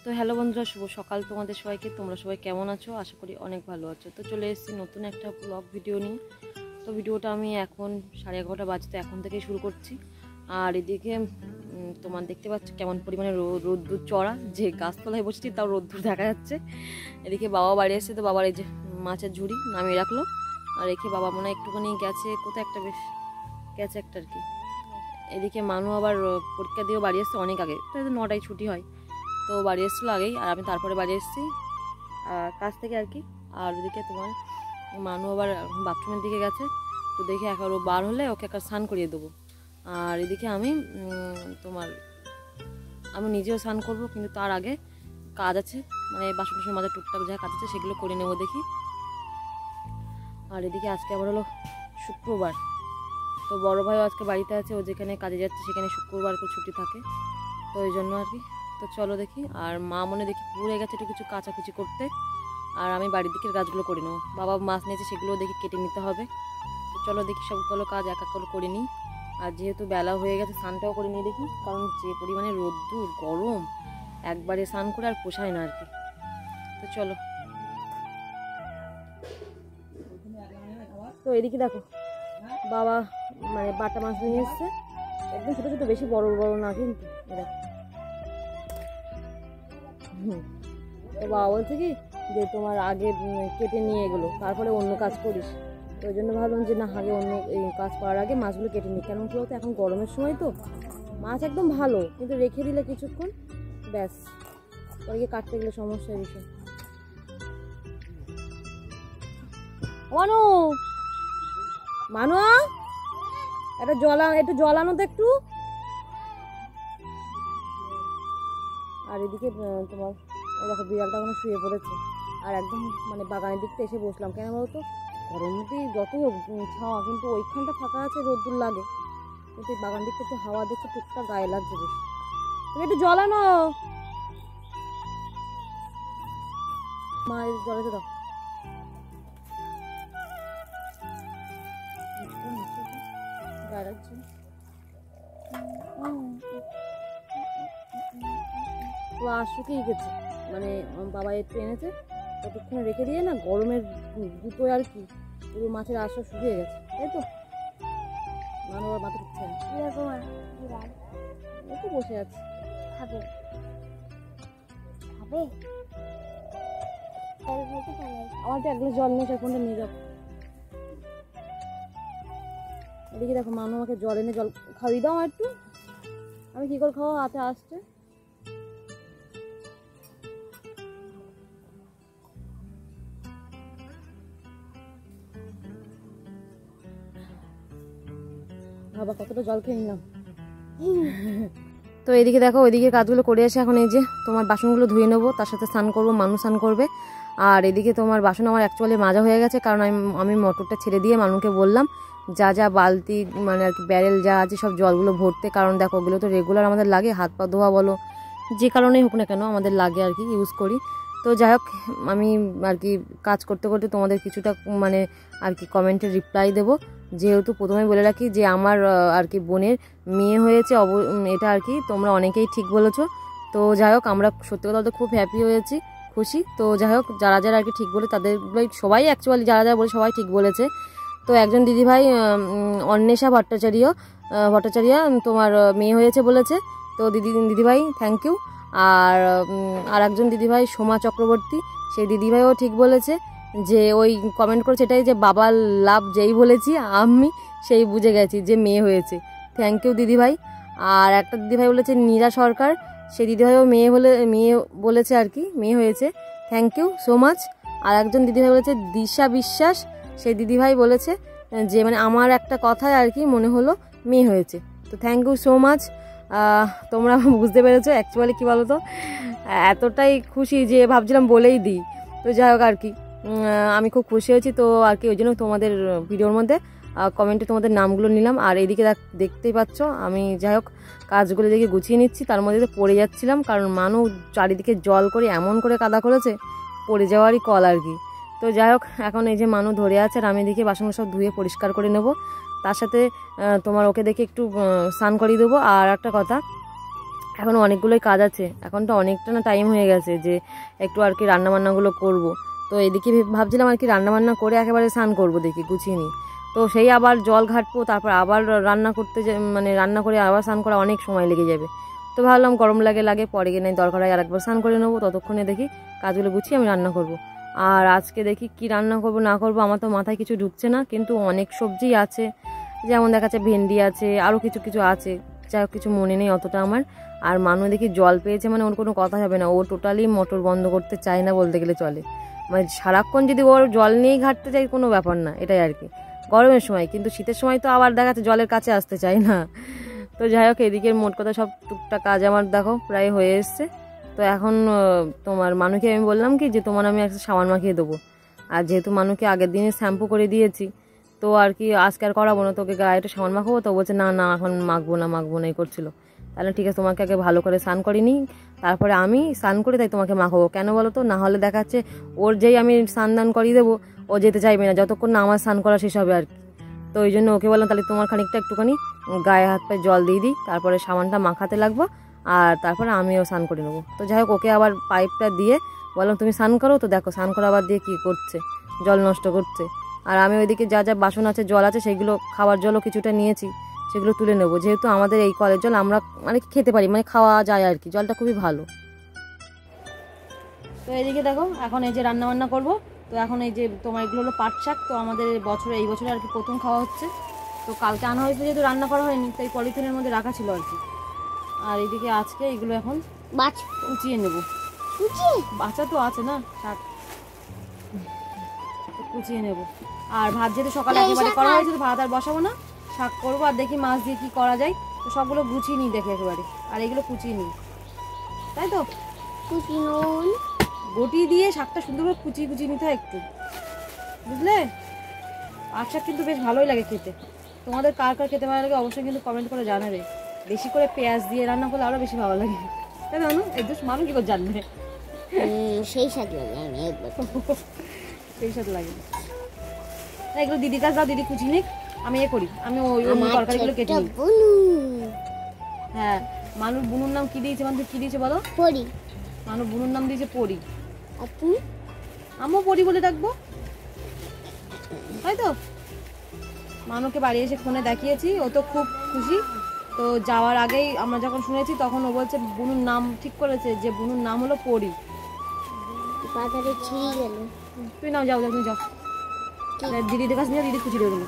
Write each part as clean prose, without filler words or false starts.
তো হ্যালো বন্ধুরা, শুভ সকাল তোমাদের সবাইকে। তোমরা সবাই কেমন আছো? আশা করি অনেক ভালো আছো। তো চলে এসেছি নতুন একটা ব্লগ ভিডিও নিয়ে। তো ভিডিওটা আমি এখন 11:30 বাজতে এখন থেকেই শুরু করছি। আর এদিকে তোমার দেখতে পাচ্ছ কেমন পরিমাণে রোদ্দুর চড়া, যে গাছতলায় বসেছি তাও রোদ্দুর দেখা যাচ্ছে। এদিকে বাবা বাড়ি এসেছে, তো বাবার এই যে মাছের ঝুড়ি নামিয়ে রাখলো, আর রেখে বাবা মনে হয় একটুখানি গেছে, কোথায় একটা বেশ গেছে একটা আর কি। এদিকে মানু আবার পরীক্ষা দিয়েও বাড়ি এসছে অনেক আগে, তো 9টায় ছুটি হয়, তো বাড়ি এসেছিলো আগেই, আর আমি তারপরে বাড়ি এসেছি কাজ থেকে আর কি। আর ওদিকে তোমার মানু আবার বাথরুমের দিকে গেছে, তো দেখে এখন ও বার হলে ওকে একটা স্নান করিয়ে দেবো। আর এদিকে আমি নিজেও স্নান করবো, কিন্তু তার আগে কাজ আছে, মানে বাসন টাসন মাঝে টুকটাক যা কাজ আছে সেগুলো করে নেবো দেখি। আর এদিকে আজকে আবার হলো শুক্রবার, তো বড় ভাইও আজকে বাড়িতে আছে, ও যেখানে কাজে যাচ্ছে সেখানে শুক্রবার করে ছুটি থাকে, তো ওই জন্য আর কি। তো চলো দেখি। আর মা মনে দেখি পুড়ে গেছে একটু কিছু কাচাকুচি করতে, আর আমি বাড়ির দিকের কাজগুলো করে নেবো। বাবা মাছ নিয়েছে, সেগুলো দেখি কেটে নিতে হবে। তো চলো দেখি সবগুলো কাজ এক এক করে নিই। আর যেহেতু বেলা হয়ে গেছে, স্নানটাও করে নিয়ে দেখি, কারণ যে পরিমাণে রোদ্দুর গরম, একবারে স্নান করে আর পোষায় না আর কি। তো চলো। তো এদিকে দেখো বাবা মানে বাটা মাছ নিয়ে এসছে, একদম ছোটো ছোটো, বেশি বড় বড় না কিন্তু। তো বাবা বলছে কি যে তোমার আগে কেটে নিয়ে এগুলো, তারপরে অন্য কাজ করিস। তো ওই জন্য ভাবলাম যে না, আগে অন্য এই কাজ করার আগে মাছগুলো কেটে নিই। কেন কি বলতো, এখন গরমের সময় তো মাছ একদম ভালো, কিন্তু রেখে দিলে কিছুক্ষণ ব্যাস, পরে গিয়ে কাটতে গেলে সমস্যার বিষয়। মানু মানু একটু জল আনো তো একটু। আর এদিকে তোমার দেখো বিড়ালটা ওখানে শুয়ে পড়েছে, আর একদম মানে বাগানের দিকটা এসে বসলাম। কেন বলতো, ঘরের মধ্যে যতই ছাওয়া, কিন্তু ওইখানটা ফাঁকা আছে, রোদ্দুর লাগে, কিন্তু এই বাগান দিকটা একটু হাওয়া দিচ্ছে, টুকটাক গায়ে লাগছে বেশ। তুমি একটু জল আনো মা, জলেতে দাও। গায়ে লাগছে। তো শুকিয়ে গেছে, মানে বাবা একটু এনেছে, ততক্ষণে রেখে দিয়ে না, গরমের দুটো আর কি পুরো মাছের আশা শুকিয়ে গেছে, তাই তো মানুষ মাথা ঢুকছে একটু বসে আছে। খাবে খাবে আমার তো এক গ্লাস জল নিয়ে ফোনটা নিয়ে যাবো। এদিকে দেখো মানুষ আমাকে জল এনে জল খাওয়িয়ে দাও একটু। আমি কি করে খাওয়া, হাতে আসছে। বাবা কতটা জল খেয়ে নিলাম। তো এদিকে দেখো ওইদিকে কাজগুলো করে এসে এখন এই যে তোমার বাসনগুলো ধুয়ে নেবো, তার সাথে স্নান করবো, মানুষ স্নান করবে। আর এদিকে তোমার বাসন আমার অ্যাকচুয়ালি মাজা হয়ে গেছে, কারণ আমি মোটরটা ছেড়ে দিয়ে মানুকে বললাম যা যা বালতি মানে আর কি ব্যারেল যা আছে সব জলগুলো ভরতে, কারণ দেখো ওগুলো তো রেগুলার আমাদের লাগে, হাত পা ধোয়া বলো যে কারণেই হোক না কেন আমাদের লাগে আর কি, ইউজ করি। তো যাই হোক, আমি আর কি কাজ করতে করতে তোমাদের কিছুটা মানে আর কি কমেন্টের রিপ্লাই দেবো। যেহেতু প্রথমে বলে রাখি যে আমার আর কি বোনের মেয়ে হয়েছে, এটা আর কি তোমরা অনেকেই ঠিক বলেছো। তো যাই হোক, আমরা সত্যি কথা বলতে খুব হ্যাপি হয়েছি, খুশি। তো যাই হোক, যারা যারা আর কি ঠিক বলে তাদের সবাই অ্যাকচুয়ালি যারা যারা বলে সবাই ঠিক বলেছে। তো একজন দিদিভাই অন্বেষা ভট্টাচার্য তোমার মেয়ে হয়েছে বলেছে, তো দিদিভাই থ্যাংক ইউ। আর একজন দিদিভাই সোমা চক্রবর্তী, সেই দিদিভাইও ঠিক বলেছে, যে ওই কমেন্ট করেছে এটাই যে বাবার লাভ যেই বলেছি আমি সেই বুঝে গেছি যে মেয়ে হয়েছে, থ্যাংক ইউ দিদিভাই। আর একটা দিদিভাই বলেছে নীরা সরকার, সেই দিদিভাইও মেয়ে বলেছে আর কি, মেয়ে হয়েছে, থ্যাংক ইউ সো মাচ। আর একজন দিদিভাই বলেছে দিশা বিশ্বাস, সেই দিদিভাই বলেছে যে মানে আমার একটা কথায় আর কি মনে হলো মেয়ে হয়েছে, তো থ্যাংক ইউ সো মাচ। তোমরা বুঝতে পেরেছো অ্যাকচুয়ালি কী বলো তো, এতটাই খুশি যে ভাবছিলাম বলেই দিই। তো যাই হোক আর কি, আমি খুব খুশি হয়েছি, তো আর কি ওই জন্য তোমাদের ভিডিওর মধ্যে কমেন্টে তোমাদের নামগুলো নিলাম। আর এইদিকে দেখতেই পাচ্ছ আমি যাই হোক কাজগুলো দেখে গুছিয়ে নিচ্ছি, তার মধ্যে পড়ে যাচ্ছিলাম, কারণ মানুষ চারিদিকে জল করে এমন করে কাদা করেছে, পড়ে যাওয়ারই কল আর কি। তো যাই হোক, এখন এই যে মানু ধরে আছে, আর আমি দেখে বাসনগুলো সব ধুয়ে পরিষ্কার করে নেব, তার সাথে তোমার ওকে দেখে একটু স্নান করিয়ে দেবো। আর একটা কথা, এখন অনেকগুলোই কাজ আছে, এখন তো অনেকটা না টাইম হয়ে গেছে যে একটু আর কি রান্নাবান্নাগুলো করব। তো এদিকে ভাবছিলাম আর কি রান্নাবান্না করে একেবারে স্নান করবো, দেখি গুছিয়ে নিই। তো সেই আবার জল ঘাটবো, তারপর আবার রান্না করতে মানে রান্না করে আবার স্নান করা অনেক সময় লেগে যাবে। তো ভাবলাম গরম লাগে পরে গিয়ে নেই, দরকার হয় আরেকবার স্নান করে নেবো, ততক্ষণে দেখি কাজগুলো গুছিয়ে আমি রান্না করব। আর আজকে দেখি কি রান্না করব না করব, আমার তো মাথায় কিছু ঢুকছে না, কিন্তু অনেক সবজি আছে, যেমন দেখা যাচ্ছে ভেন্ডি আছে, আরও কিছু কিছু আছে, যাই হোক কিছু মনে নেই অতটা আমার। আর মানুষ দেখি জল পেয়েছে মানে ওর কোনো কথা হবে না, ও টোটালি মোটর বন্ধ করতে চায় না বলতে গেলে চলে। মানে সারাক্ষণ যদি ওর জল নিয়েই ঘাটতে চাই কোনো ব্যাপার না, এটাই আর কি গরমের সময়। কিন্তু শীতের সময় তো আবার দেখা যাচ্ছে জলের কাছে আসতে চায় না। তো যাই হোক এদিকের মোট কথা সব টুকটাক কাজ আমার দেখো প্রায় হয়ে এসছে। তো এখন তোমার মানুকে আমি বললাম কি যে তোমার আমি একটা সাবান মাখিয়ে দেবো। আর যেহেতু মানুকে আগের দিনে শ্যাম্পু করে দিয়েছি, তো আর কি আজকে আর করাবো না, তোকে গায়ে একটু সাবান মাখাবো। তো বলছে না না এখন মাখবো না এই করছিল। তাহলে ঠিক আছে, তোমাকে আগে ভালো করে স্নান করিনি, তারপরে আমি স্নান করে তাই তোমাকে মাখাবো। কেন বলো তো, না হলে দেখাচ্ছে ওর যেই আমি স্নান দান করিয়ে দেবো ও যেতে চাইবে না যতক্ষণ না আমার স্নান করা শেষ হবে আর কি। তো ওই জন্য ওকে বললাম তাহলে তোমার খানিকটা একটুখানি গায়ে হাত পায়ে জল দিয়ে দিই, তারপরে সাবানটা মাখাতে লাগবো, আর তারপরে আমিও স্নান করে নেবো। তো যাই হোক ওকে আবার পাইপটা দিয়ে বললাম তুমি স্নান করো। তো দেখো স্নান করা আবার দিয়ে কী করছে, জল নষ্ট করছে। আর আমি ওইদিকে যা যা বাসন আছে জল আছে সেগুলো খাওয়ার জলও কিছুটা নিয়েছি, সেগুলো তুলে নেবো। যেহেতু আমাদের এই কলের জল আমরা মানে খেতে পারি, মানে খাওয়া যায় আর কি, জলটা খুবই ভালো। তো এইদিকে দেখো এখন এই যে রান্না বান্না করবো। তো এখন এই যে তোমার এগুলো হলো পাট শাক, তো আমাদের এই বছরে আর কি প্রথম খাওয়া হচ্ছে। তো কালকে আনা হয়েছে যেহেতু রান্না করা হয়নি, তাই পলিথিনের মধ্যে রাখা ছিল আর কি। আর এইদিকে আজকে এগুলো এখন কুচিয়ে নেবো। বাচ্চা তো আছে না, শাক কুচিয়ে নেবো। আর ভাত যেহেতু সকালে একেবারে করা হয়েছে, তো ভাত আর বসাবো না, শাক করবো। আর দেখি মাছ দিয়ে কি করা যায়, তো সবগুলো গুছিয়ে নিই দেখি একেবারে। আর এগুলো কুচিয়ে নিই, তাই তো বটি দিয়ে শাকটা সুন্দর করে কুচিয়ে নিতে হয় একটু, বুঝলে। পাট শাক কিন্তু বেশ ভালোই লাগে খেতে। তোমাদের কার কার খেতে ভালো লাগে অবশ্যই কিন্তু কমেন্ট করে জানাবে। বেশি করে পেঁয়াজ দিয়ে রান্না করলে আরও বেশি ভালো লাগে, তাই না? এই তো মানুষ কি করে জানবে, সেই স্বাদ লাগে সেই স্বাদ লাগে। এগুলো দিদির কাছে দাও, দিদি কুচিয়ে নিক, আমি করি, আমি ওই তরকারিগুলো কেটে নিই। হ্যাঁ, মানুষ বুনুর নাম কি দিয়েছে, মানুষ কি দিয়েছে বলো? পরি। মানুষ বুনুর নাম দিয়েছে পরি। আপু আমিও পরি বলে ডাকবো, তাই তো। মানুকে বাড়ি এসে ফোনে দেখিয়েছি, ও তো খুব খুশি। তো যাওয়ার আগেই আমরা যখন শুনেছি তখন ও বলছে বুনুর নাম ঠিক করেছে, যে বুনুর নাম হলো পরি। বাজারে ছিঁড়ে গেল। তুই নাও, যাও তুমি যাও, দিদিদের কাছে নিয়ে দিদি খুশি দিয়ে দেবো।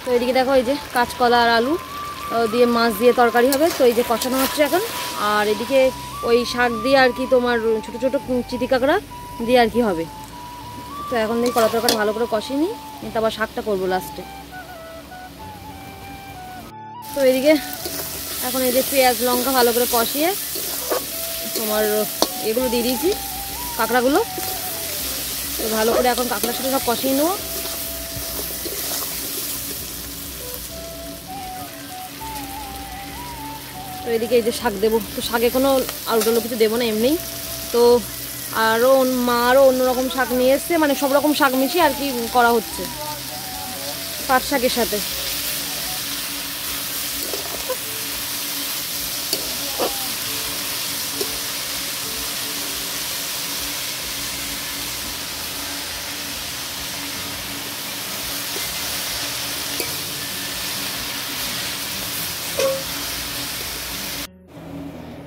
তো এদিকে দেখো এই যে কাঁচকলা আর আলু দিয়ে মাছ দিয়ে তরকারি হবে। তো এই যে কষানো হচ্ছে এখন। আর এদিকে ওই শাক দিয়ে আর কি তোমার ছোটো ছোটো চিটি কাঁকড়া দিয়ে আর কি হবে। তো এখন দেখি কলা তরকারি ভালো করে কষিয়ে নিই, তারপর শাকটা করবো লাস্টে। তো এদিকে এখন এই যে পেঁয়াজ লঙ্কা ভালো করে কষিয়ে তোমার এগুলো দিয়ে দিয়েছি, কাঁকড়াগুলো। তো ভালো করে এখন কাঁকড়ার সাথে সব কষিয়ে নেবো। তো এদিকে এই যে শাক দেবো, তো শাকে কোনো আলু টালু কিছু দেবো না এমনি। তো মা আরও অন্যরকম শাক নিয়ে এসছে, মানে সব রকম শাক মিশিয়ে আর কি করা হচ্ছে পাট শাকের সাথে।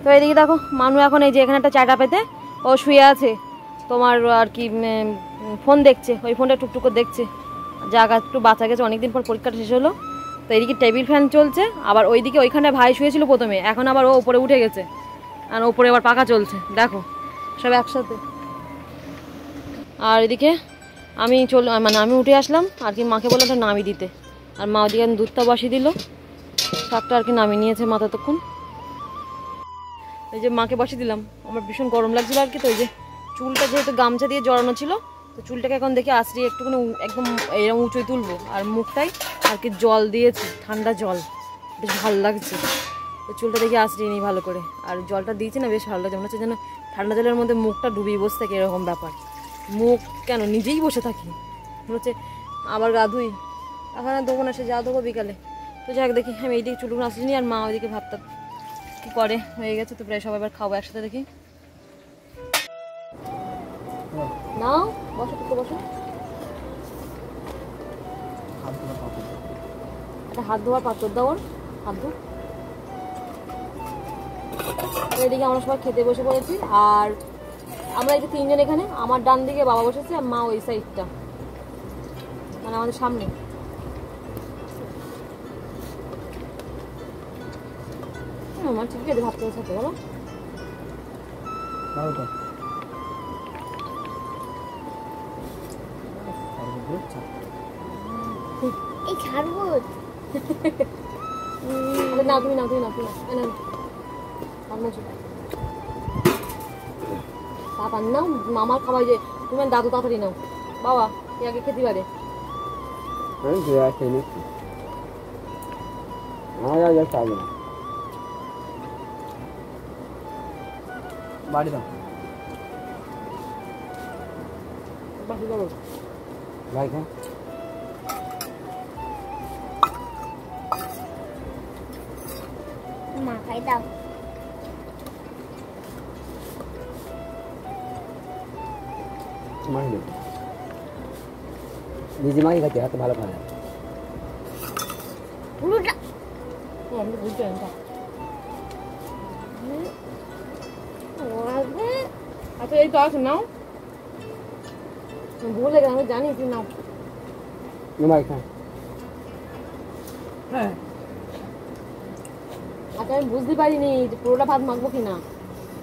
তো এদিকে দেখো মানু এখন এই যে এখানে একটা চাটা পেতে ও শুয়ে আছে, তোমার আর কি ফোন দেখছে, ওই ফোনটা টুকটুক করে দেখছে। জায়গা একটু বাঁচা গেছে, অনেকদিন পর পরীক্ষাটা শেষ হলো। তো এইদিকে টেবিল ফ্যান চলছে, আবার ওইদিকে ওইখানে ভাই শুয়েছিল প্রথমে, এখন আবার ও উপরে উঠে গেছে, আর ওপরে আবার পাখা চলছে, দেখো সব একসাথে। আর এদিকে আমি উঠে আসলাম আর কি, মাকে বললাম ওটা নামিয়ে দিতে। আর মা ওদিকে দুধটা বসিয়ে দিল, শাকটা আর কি নামিয়ে নিয়েছে মা ততক্ষণ। এই যে মাকে বসিয়ে দিলাম, আমার ভীষণ গরম লাগছিল আর কি। তো ওই যে চুলটা যেহেতু গামছা দিয়ে জড়ানো ছিল, তো চুলটাকে এখন দেখি আশ্রিয়ে একটুখানি একদম এরকম উঁচুই তুলবো। আর মুখটাই আর কি জল দিয়েছি, ঠান্ডা জল, বেশ ভালো লাগছে। তো চুলটা দেখি আশ্রিয়ে নিই ভালো করে। আর জলটা দিয়েছি না, বেশ ভালো লাগছে, মনে হচ্ছে যেন ঠান্ডা জলের মধ্যে মুখটা ডুবিয়ে বসে থাকে, এরকম ব্যাপার। মুখ কেন নিজেই বসে থাকি, মনে হচ্ছে আবার গা ধুই। এখন আর দেবো না, সে যা দেবো বিকালে। তো তো যাক দেখি আমি এইদিকে চুলগুলো আসলি নি, আর মা ওইদিকে ভাতটা কি করে হয়ে গেছে। তো প্রায় সবাই এবার খাবো একসাথে দেখি। নাও বসো তো, বসো। একটা হাত ধোয়ার পাত্র দাও, ওর হাত ধো। এদিকে আমরা সবাই খেতে বসে পড়েছি, আর আমরা এই যে তিনজন এখানে, আমার ডান দিকে বাবা বসেছে আর মা ওই সাইডটা, মানে আমাদের সামনে। আমার ঠিক আছে ভাবতে সাথে বলো। এই ছাড়বো না তুমি না, তুমি না, তুমি না, পাপা নাও, মামার খাবার যে তুমি দাদু তাড়াতাড়ি নাও। বাবা এ আগে খেতে পারে। বাড়ি দাও বাকি বলো। ভাই খা মাথায় দাও। মারি নিজে মারি খাচ্ছে, হাতে ভালো খায় না। পুরোটা আমি বুঝতে পারি না। আচ্ছা এই তো আছে নাও, ভুলে গেলাম, আমি জানি তুই নাও। ভাই খা। হ্যাঁ আচ্ছা আমি বুঝতে পারিনি যে পুরোটা ভাত মাখবো কিনা,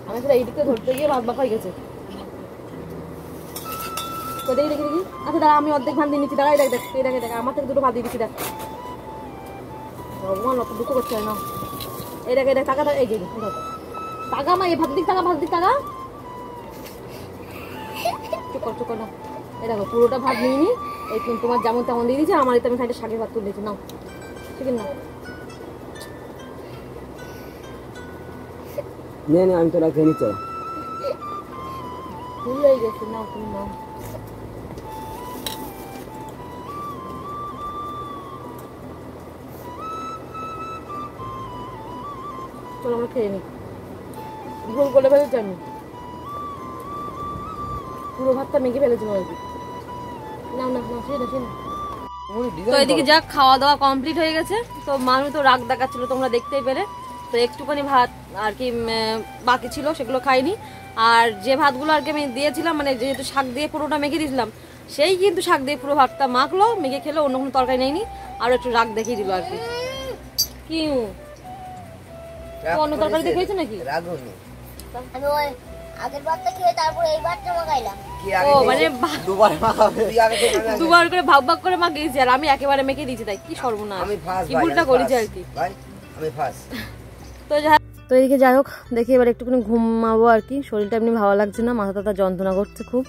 আমি আসলে এইদিকে ধরতে গিয়ে ভাত মাখা হয়ে গেছে। তো দেখি দেখি দেখি, আচ্ছা দাঁড়া আমি অর্ধেক ভাত দিয়ে নিচ্ছি, দাঁড়াই দেখ দেখ এই দেখে দেখ আমার থেকে দুটো ভাত দিয়ে দিচ্ছি, দেখ ভগবান অত দুটো করতে হয় না। এই দেখে দেখ টাকা এই যে টাকা মা, এই ভাত দিক টাকা, ভাত দিক টাকা, চুপ কর চুপ কর না। এই দেখো পুরোটা ভাত নিয়ে নি, এই তোমার যেমন তেমন দিয়ে দিয়েছি, আমার এতে আমি খাইতে শাকের ভাত তুলে দিয়েছি, নাও ঠিক না। নে নে আমি তোরা খেয়ে নিচ্ছি। ভুল হয়ে গেছে, নাও তুমি নাও। চলো আমরা খেয়ে নিই, ভুল করে ফেলেছি আমি, পুরো ভাতটা মেখে ফেলেছিলাম আর কি। নাও না না সেই না সেই না। তো এদিকে যাক খাওয়া দাওয়া কমপ্লিট হয়ে গেছে। তো মানুষ তো রাগ দেখাচ্ছিল তোমরা দেখতেই পেলে। তো একটুখানি ভাত আর কি বাকি ছিল, সেগুলো খাইনি। আর যে ভাতগুলো আর কি আমি দিয়েছিলাম, মানে যেহেতু শাক দিয়ে পুরোটা মেখে দিয়েছিলাম, সেই কিন্তু শাক দিয়ে পুরো ভাতটা মাখলো, মেখে খেলো, অন্য কোনো তরকারি নেয়নি, আর একটু রাগ দেখিয়ে দিল আর কি। কি অন্য তরকারি দেখেছো নাকি? আমি ওই আগের বারটা খেয়ে তারপরে এই বারটা মাখাইলাম। ও মানে দুবার করে ভাগ ভাগ করে মাখিয়েছি, আর আমি একেবারে মেখে দিয়েছি, তাই কি সর্বনাশ, কি ভুলটা করেছি আর কি। তো এদিকে যাই হোক দেখি এবার একটুখানি ঘুমাবো আর কি, শরীরটা এমনি ভালো লাগছে না, মাথা টাথা যন্ত্রণা করছে খুব।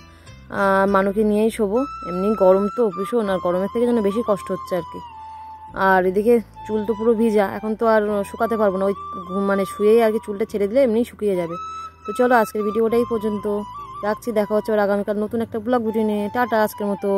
মানুকে নিয়েই শোবো, এমনি গরম তো ভীষণ, আর গরমের থেকে যেন বেশি কষ্ট হচ্ছে আর কি। আর এদিকে চুল তো পুরো ভিজা, এখন তো আর শুকাতে পারবো না, ওই মানে শুয়েই আর কি চুলটা ছেড়ে দিলে এমনি শুকিয়ে যাবে। তো চলো আজকের ভিডিওটাই পর্যন্ত রাখছি, দেখা হচ্ছে আগামীকাল নতুন একটা ব্লগ ভিডিও নিয়ে। টাটা আজকের মতো।